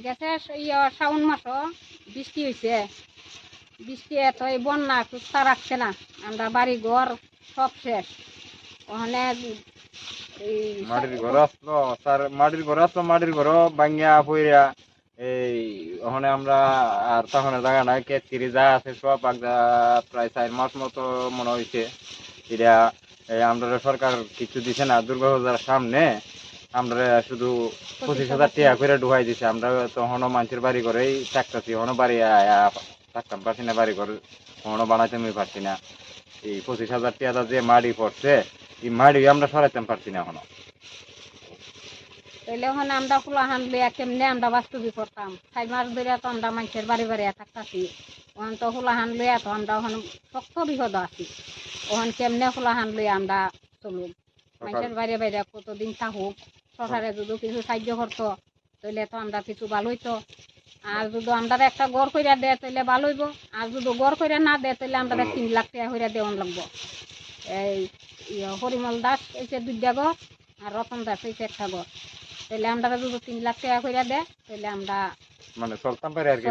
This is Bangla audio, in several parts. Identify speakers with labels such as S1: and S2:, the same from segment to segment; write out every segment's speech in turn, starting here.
S1: গেছে শ্রাবণ মাসও বৃষ্টি হয়েছে, বৃষ্টি এত বন্যা কুস্তা রাখছে না, আমরা বাড়ি ঘর সব শেষ। ওখানে
S2: মাটির ঘর ভাঙ্গিয়া পইরা ওখানে আমরা আর তখন জায়গা নাই, কেতকিরি যা আছে সব প্রায় 4 মাস মতো মনে হয়েছে। এটা আমরা সরকার কিছু দিছে না, দুর্গাপূজার সামনে আমরা শুধু 25,000 টাকা করে ঢুকাই দিছে। আমরা তখনও মানুষের বাড়ি ঘরেই থাকতেছি, এখনো বাড়ি থাকতাম পারছি না, বাড়ি ঘর এখনো বানাইতে পারছি না। এই 25,000 টাকা যে মাটি পড়ছে, এই মাটি আমরা সরাইতে পারছি না এখনো।
S1: তাহলে ওখানে আমরা ফুলাহান লইয়া কেমনে আমরা বাস্তবিক করতাম? 4 মাস ধরে তো আমরা মানুষের বাড়ি বাড়ি থাকতাছি, ওখান তো ফুলাহান লইয়া তো আমরা ওখানে শক্ত বিপদ আছি। ওখানে কেমনে ফুলাহান লইয়া আমরা চলুন? মানুষের বাইরে বাইরে কতদিন থাকুক, সরকারে যদি কিছু সাহায্য করতো তাহলে তো আমরা কিছু ভালো হইতো। আর যদি আমরা একটা গড় কইরা দেয় তাহলে ভালো হইব, আর যদি গড় কইরা না দেয় তাহলে আমরা 3 লাখ টাকা কইরা দেওয়ান লাগবো। এই হরিমল দাস হয়েছে 2টা ঘর, আর রতন দাস হয়েছে 1টা ঘর। তাহলে আমরা যদি 3 লাখ টাকা কইরা দেয় তাহলে আমরা
S2: মানে চলতাম পারি আর কি,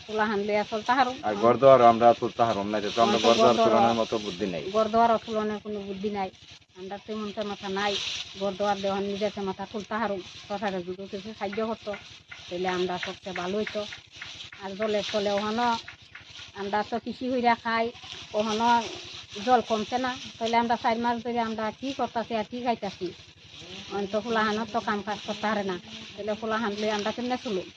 S1: ফুলাহান লইয়া চলতে হারুম।
S2: আর ঘর দুয়ার আমরা তুলতে হারুম না, তো আমরা ঘর দুয়ার তুলনের মতো বুদ্ধি নাই,
S1: ঘর দুয়ার তুলনের কোনো বুদ্ধি নাই, আমরা তেমন মাথা নাই। ঘর দুয়ার দেওয়া নিজের মাথা তুলতে হারুম। সরকারে যদি কিছু সাহায্য করতো তাহলে আমরা সবচেয়ে ভালো হইতো। আর জলের চলে ওখানো আমরা তো কৃষি হইয়া খাই, ওখানো জল কমছে না, তাহলে আমরা 4 মাস ধরে আমরা কি করতেছি আর কি খাইতেছি? তো ফুলাহানত তো কাম কাজ করতে পারে না, তাহলে ফুলাহান লই আমরা কেমনে চলুন?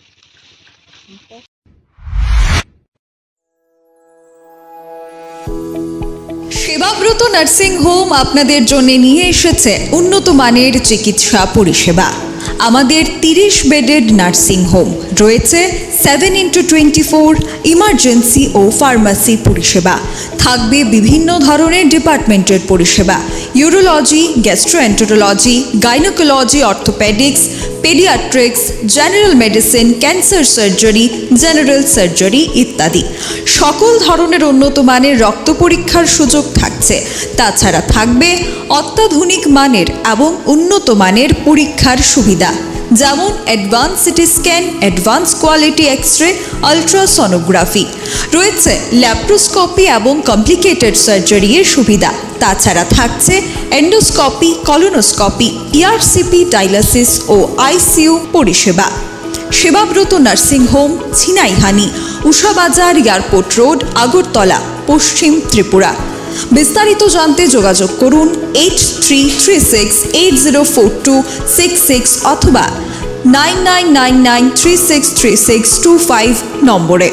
S3: সেবাব্রত নার্সিং হোম আপনাদের জন্য নিয়ে এসেছে উন্নত মানের চিকিৎসা পরিষেবা। আমাদের 30 বেডেড নার্সিং হোম রয়েছে, 7x24 ইমার্জেন্সি ও ফার্মাসি পরিষেবা থাকবে, বিভিন্ন ধরনের ডিপার্টমেন্টের পরিষেবা, urology, gastroenterology, gynaecology, orthopaedics, paediatrics, general medicine, cancer surgery, general surgery ইত্যাদি। সকল ধরনের উন্নত মানের রক্ত পরীক্ষার সুযোগ থাকছে। তাছাড়া থাকবে অত্যাধুনিক মানের এবং উন্নত মানের পরীক্ষার সুবিধা, যেমন advance CT scan, advance quality X-ray, ultrasonography. রয়েছে ল্যাপ্রোস্কোপি এবং কমপ্লিকেটেড সার্জারি এর সুবিধা। তাছাড়া থাকছে এন্ডোস্কোপি, কলোনোস্কোপি, ইআরসিপি, ডায়ালিসিস ও আইসিইউ পরিষেবা। Sebabrata nursing home, Chinaihani, Ushabazar, airport road, Agartala, Paschim Tripura. বিস্তারিত জানতে যোগাযোগ করুন 8336804266 অথবা 9999363625 নম্বরে।